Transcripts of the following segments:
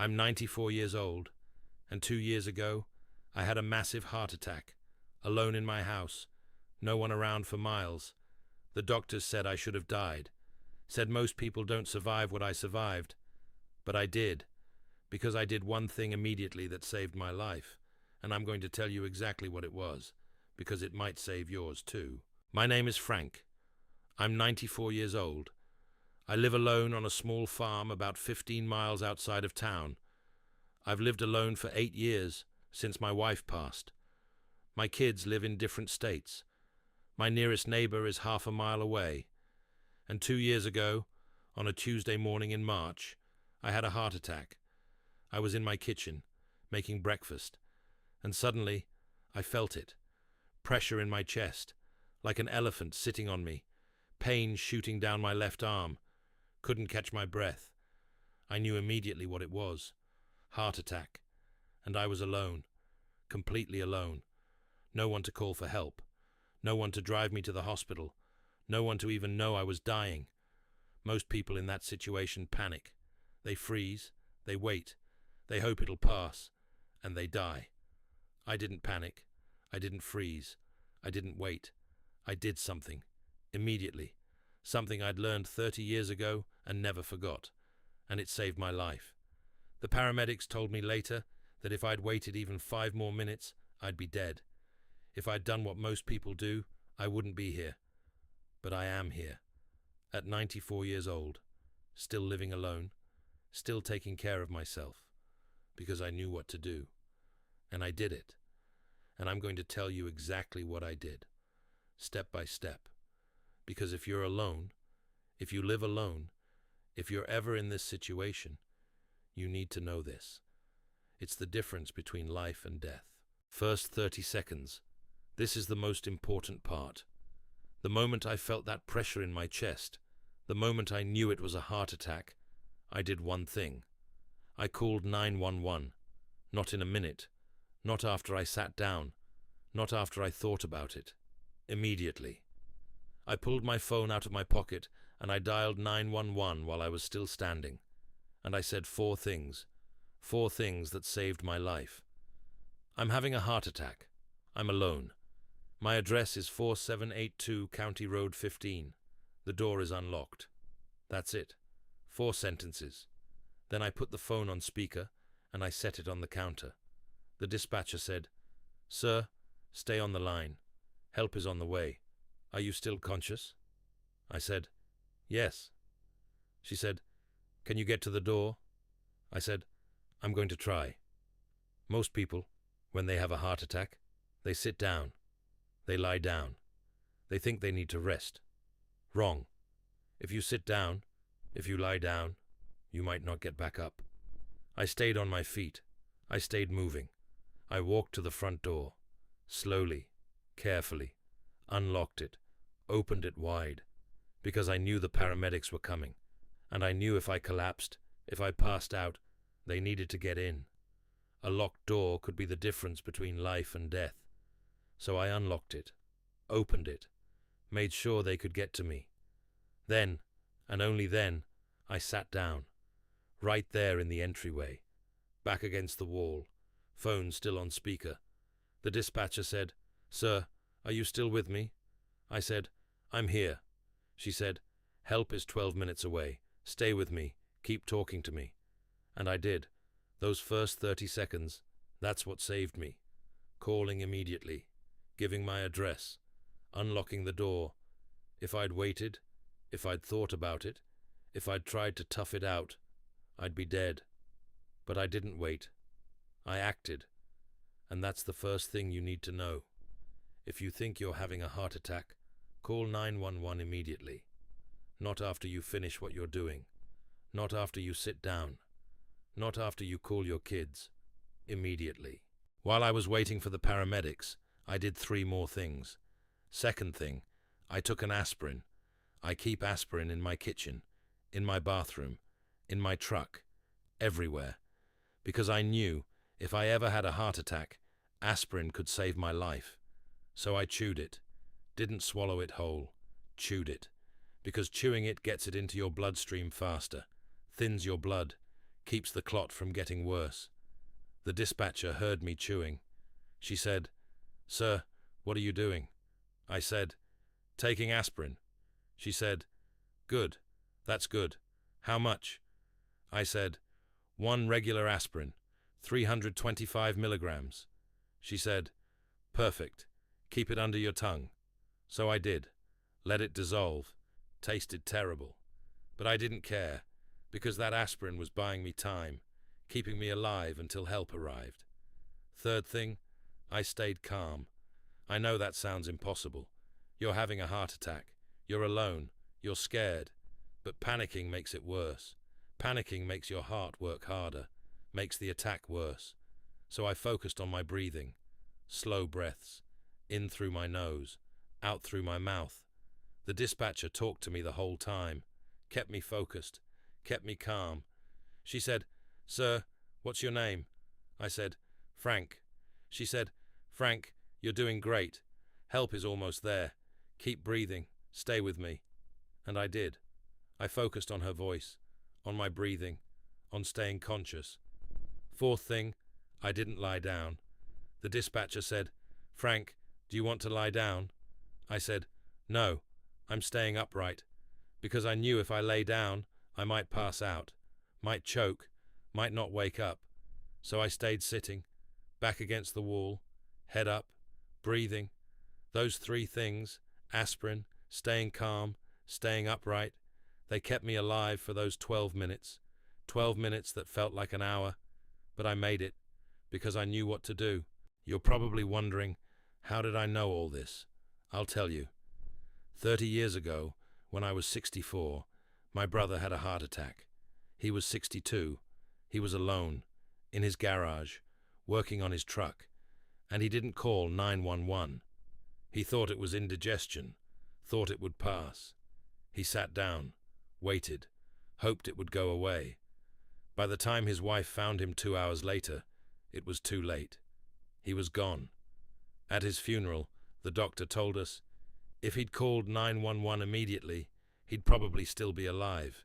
I'm 94 years old, and 2 years ago, I had a massive heart attack, alone in my house, no one around for miles. The doctors said I should have died, said most people don't survive what I survived, but I did, because I did one thing immediately that saved my life, and I'm going to tell you exactly what it was, because it might save yours too. My name is Frank. I'm 94 years old. I live alone on a small farm about 15 miles outside of town. I've lived alone for 8 years, since my wife passed. My kids live in different states. My nearest neighbor is half a mile away. And 2 years ago, on a Tuesday morning in March, I had a heart attack. I was in my kitchen, making breakfast, and suddenly I felt it. Pressure in my chest, like an elephant sitting on me. Pain shooting down my left arm. Couldn't catch my breath. I knew immediately what it was. Heart attack. And I was alone. Completely alone. No one to call for help. No one to drive me to the hospital. No one to even know I was dying. Most people in that situation panic. They freeze. They wait. They hope it'll pass. And they die. I didn't panic. I didn't freeze. I didn't wait. I did something. Immediately. Something I'd learned 30 years ago and never forgot. And it saved my life. The paramedics told me later that if I'd waited even 5 more minutes, I'd be dead. If I'd done what most people do, I wouldn't be here. But I am here. At 94 years old. Still living alone. Still taking care of myself. Because I knew what to do. And I did it. And I'm going to tell you exactly what I did. Step by step. Because if you're alone, if you live alone, if you're ever in this situation, you need to know this. It's the difference between life and death. First 30 seconds. This is the most important part. The moment I felt that pressure in my chest, the moment I knew it was a heart attack, I did one thing. I called 911. Not in a minute. Not after I sat down. Not after I thought about it. Immediately. I pulled my phone out of my pocket and I dialed 911 while I was still standing. And I said 4 things. 4 things that saved my life. I'm having a heart attack. I'm alone. My address is 4782 County Road 15. The door is unlocked. That's it. 4 sentences. Then I put the phone on speaker and I set it on the counter. The dispatcher said, "Sir, stay on the line. Help is on the way. Are you still conscious?" I said, "Yes." She said, "Can you get to the door?" I said, "I'm going to try." Most people, when they have a heart attack, they sit down. They lie down. They think they need to rest. Wrong. If you sit down, if you lie down, you might not get back up. I stayed on my feet. I stayed moving. I walked to the front door. Slowly, carefully. Unlocked it, opened it wide, because I knew the paramedics were coming, and I knew if I collapsed, if I passed out, they needed to get in. A locked door could be the difference between life and death. So I unlocked it, opened it, made sure they could get to me. Then, and only then, I sat down, right there in the entryway, back against the wall, phone still on speaker. The dispatcher said, "Sir, are you still with me?" I said, "I'm here." She said, "Help is 12 minutes away. Stay with me. Keep talking to me." And I did. Those first 30 seconds, that's what saved me. Calling immediately, giving my address, unlocking the door. If I'd waited, if I'd thought about it, if I'd tried to tough it out, I'd be dead. But I didn't wait. I acted. And that's the first thing you need to know. If you think you're having a heart attack, call 911 immediately. Not after you finish what you're doing. Not after you sit down. Not after you call your kids. Immediately. While I was waiting for the paramedics, I did 3 more things. Second thing, I took an aspirin. I keep aspirin in my kitchen, in my bathroom, in my truck, everywhere. Because I knew if I ever had a heart attack, aspirin could save my life. So I chewed it. Didn't swallow it whole. Chewed it. Because chewing it gets it into your bloodstream faster, thins your blood, keeps the clot from getting worse. The dispatcher heard me chewing. She said, "Sir, what are you doing?" I said, "Taking aspirin." She said, "Good, that's good. How much?" I said, "One regular aspirin, 325 milligrams." She said, "Perfect. Keep it under your tongue." So I did. Let it dissolve. Tasted terrible. But I didn't care, because that aspirin was buying me time, keeping me alive until help arrived. Third thing, I stayed calm. I know that sounds impossible. You're having a heart attack. You're alone. You're scared. But panicking makes it worse. Panicking makes your heart work harder, makes the attack worse. So I focused on my breathing. Slow breaths. In through my nose, out through my mouth. The dispatcher talked to me the whole time, kept me focused, kept me calm. She said, "Sir, what's your name?" I said, "Frank." She said, "Frank, you're doing great. Help is almost there. Keep breathing. Stay with me." And I did. I focused on her voice, on my breathing, on staying conscious. Fourth thing, I didn't lie down. The dispatcher said, "Frank, do you want to lie down?" I said, "No, I'm staying upright," because I knew if I lay down, I might pass out, might choke, might not wake up. So I stayed sitting, back against the wall, head up, breathing. Those three things, aspirin, staying calm, staying upright, they kept me alive for those 12 minutes. 12 minutes that felt like an hour. But I made it, because I knew what to do. You're probably wondering, how did I know all this? I'll tell you. 30 years ago, when I was 64, my brother had a heart attack. He was 62. He was alone, in his garage, working on his truck, and he didn't call 911. He thought it was indigestion, thought it would pass. He sat down, waited, hoped it would go away. By the time his wife found him 2 hours later, it was too late. He was gone. At his funeral, the doctor told us, if he'd called 911 immediately, he'd probably still be alive.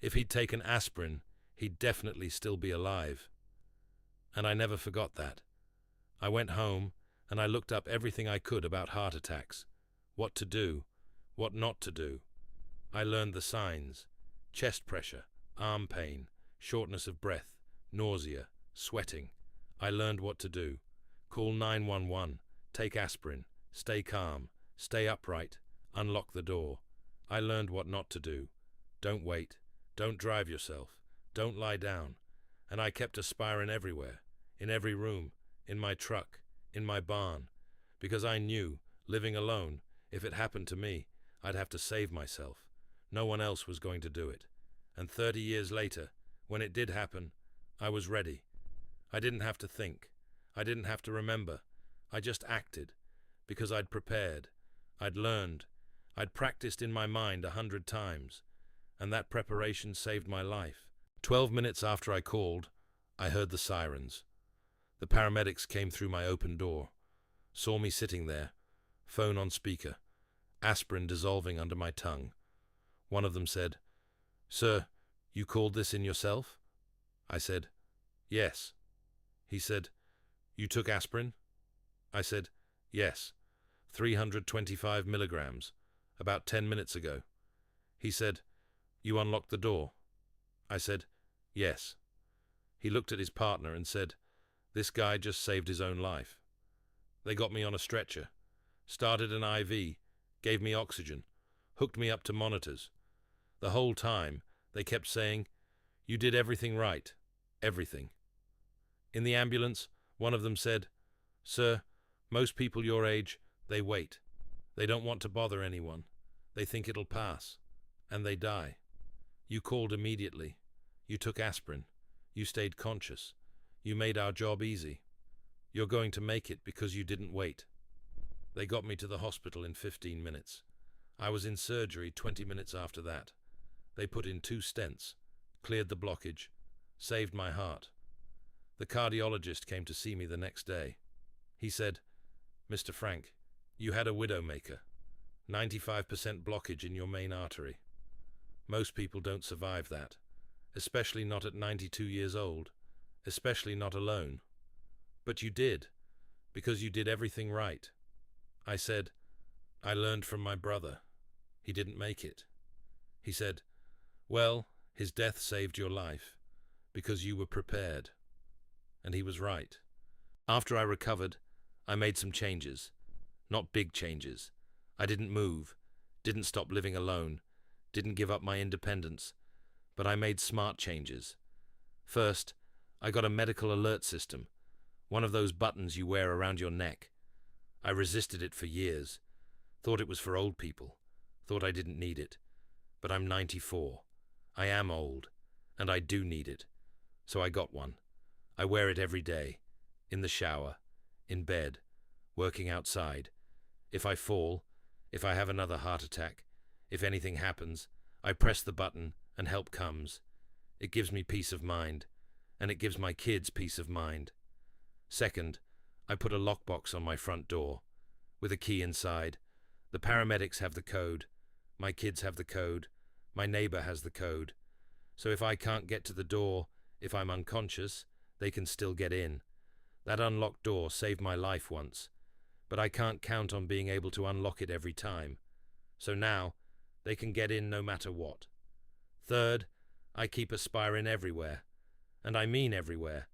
If he'd taken aspirin, he'd definitely still be alive. And I never forgot that. I went home and I looked up everything I could about heart attacks. What to do, what not to do. I learned the signs: chest pressure, arm pain, shortness of breath, nausea, sweating. I learned what to do. Call 911, take aspirin, stay calm, stay upright, unlock the door. I learned what not to do. Don't wait, don't drive yourself, don't lie down. And I kept aspirin everywhere, in every room, in my truck, in my barn, because I knew, living alone, if it happened to me, I'd have to save myself. No one else was going to do it. And 30 years later, when it did happen, I was ready. I didn't have to think. I didn't have to remember. I just acted, because I'd prepared. I'd learned. I'd practiced in my mind 100 times, and that preparation saved my life. 12 minutes after I called, I heard the sirens. The paramedics came through my open door, saw me sitting there, phone on speaker, aspirin dissolving under my tongue. One of them said, "Sir, you called this in yourself?" I said, "Yes." He said, "You took aspirin?" I said, "Yes, 325 milligrams, about 10 minutes ago." He said, "You unlocked the door?" I said, "Yes." He looked at his partner and said, "This guy just saved his own life." They got me on a stretcher, started an IV, gave me oxygen, hooked me up to monitors. The whole time, they kept saying, "You did everything right, everything." In the ambulance, one of them said, "Sir, most people your age, they wait. They don't want to bother anyone. They think it'll pass. And they die. You called immediately. You took aspirin. You stayed conscious. You made our job easy. You're going to make it because you didn't wait." They got me to the hospital in 15 minutes. I was in surgery 20 minutes after that. They put in 2 stents, cleared the blockage, saved my heart. The cardiologist came to see me the next day. He said, "Mr. Frank, you had a widowmaker, 95% blockage in your main artery. Most people don't survive that. especially not at 92 years old, especially not alone. But you did, because you did everything right. I said, I learned from my brother. He didn't make it. He said, well, his death saved your life, because you were prepared. And he was right. After I recovered, I made some changes. Not big changes. I didn't move, didn't stop living alone, didn't give up my independence, but I made smart changes. First, I got a medical alert system, one of those buttons you wear around your neck. I resisted it for years, thought it was for old people, thought I didn't need it. But I'm 94. I am old, and I do need it. So I got one. I wear it every day, in the shower, in bed, working outside. If I fall, if I have another heart attack, if anything happens, I press the button and help comes. It gives me peace of mind, and it gives my kids peace of mind. Second, I put a lockbox on my front door, with a key inside. The paramedics have the code, my kids have the code, my neighbor has the code. So if I can't get to the door, if I'm unconscious, they can still get in. That unlocked door saved my life once, but I can't count on being able to unlock it every time. So now, they can get in no matter what. Third, I keep aspirin everywhere, and I mean everywhere.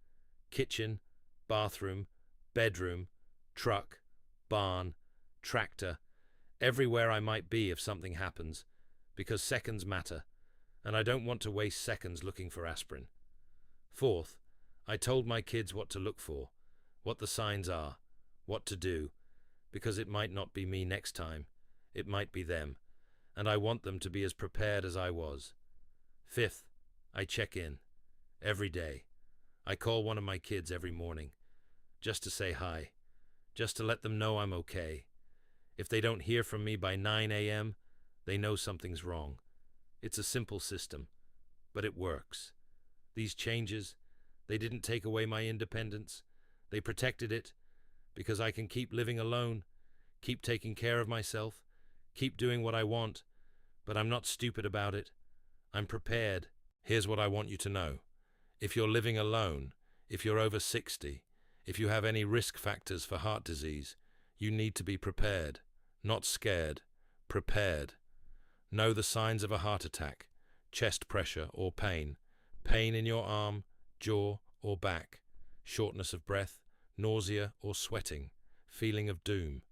Kitchen, bathroom, bedroom, truck, barn, tractor, everywhere I might be if something happens, because seconds matter, and I don't want to waste seconds looking for aspirin. Fourth, I told my kids what to look for, what the signs are, what to do, because it might not be me next time, it might be them, and I want them to be as prepared as I was. Fifth, I check in, every day. I call one of my kids every morning, just to say hi, just to let them know I'm okay. If they don't hear from me by 9 a.m., they know something's wrong. It's a simple system, but it works. These changes, they didn't take away my independence. They protected it, because I can keep living alone, keep taking care of myself, keep doing what I want, but I'm not stupid about it. I'm prepared. Here's what I want you to know. If you're living alone, if you're over 60, if you have any risk factors for heart disease, you need to be prepared, not scared, prepared. Know the signs of a heart attack, chest pressure or pain in your arm, jaw or back, shortness of breath, nausea or sweating, feeling of doom.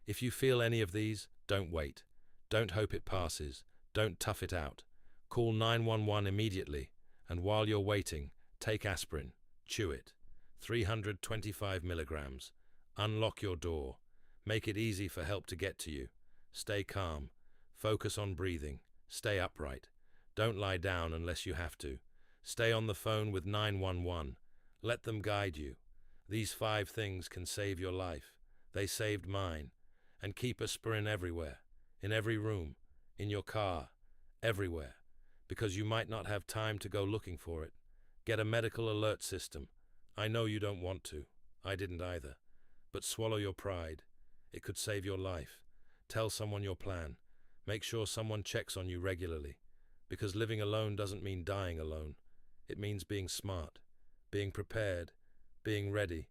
If you feel any of these, don't wait. Don't hope it passes. Don't tough it out. Call 911 immediately, and while you're waiting, take aspirin. Chew it. 325 milligrams. Unlock your door. Make it easy for help to get to you. Stay calm. Focus on breathing. Stay upright. Don't lie down unless you have to. Stay on the phone with 911. Let them guide you. These 5 things can save your life. They saved mine. And keep aspirin everywhere, in every room, in your car, everywhere, because you might not have time to go looking for it. Get a medical alert system. I know you don't want to. I didn't either. But swallow your pride. It could save your life. Tell someone your plan. Make sure someone checks on you regularly, because living alone doesn't mean dying alone. It means being smart, being prepared, being ready.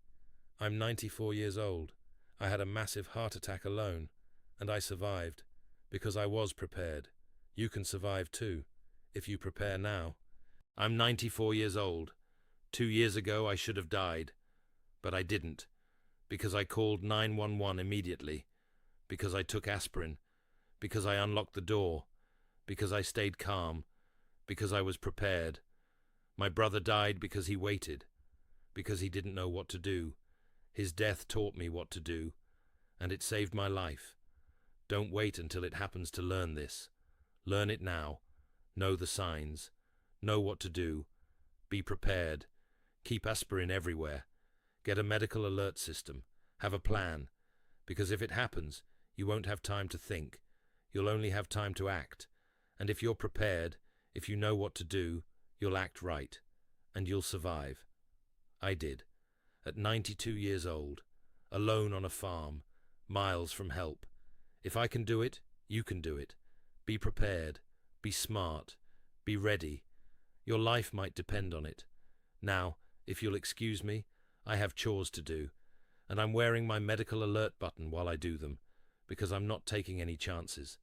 I'm 94 years old. I had a massive heart attack alone, and I survived, because I was prepared. You can survive too, if you prepare now. I'm 94 years old. 2 years ago I should have died, but I didn't, because I called 911 immediately, because I took aspirin, because I unlocked the door, because I stayed calm, because I was prepared. My brother died because he waited, because he didn't know what to do. His death taught me what to do, and it saved my life. Don't wait until it happens to learn this. Learn it now. Know the signs. Know what to do. Be prepared. Keep aspirin everywhere. Get a medical alert system. Have a plan. Because if it happens, you won't have time to think. You'll only have time to act. And if you're prepared, if you know what to do, you'll act right. And you'll survive. I did. At 92 years old, alone on a farm, miles from help. If I can do it, you can do it. Be prepared. Be smart. Be ready. Your life might depend on it. Now, if you'll excuse me, I have chores to do, and I'm wearing my medical alert button while I do them, because I'm not taking any chances.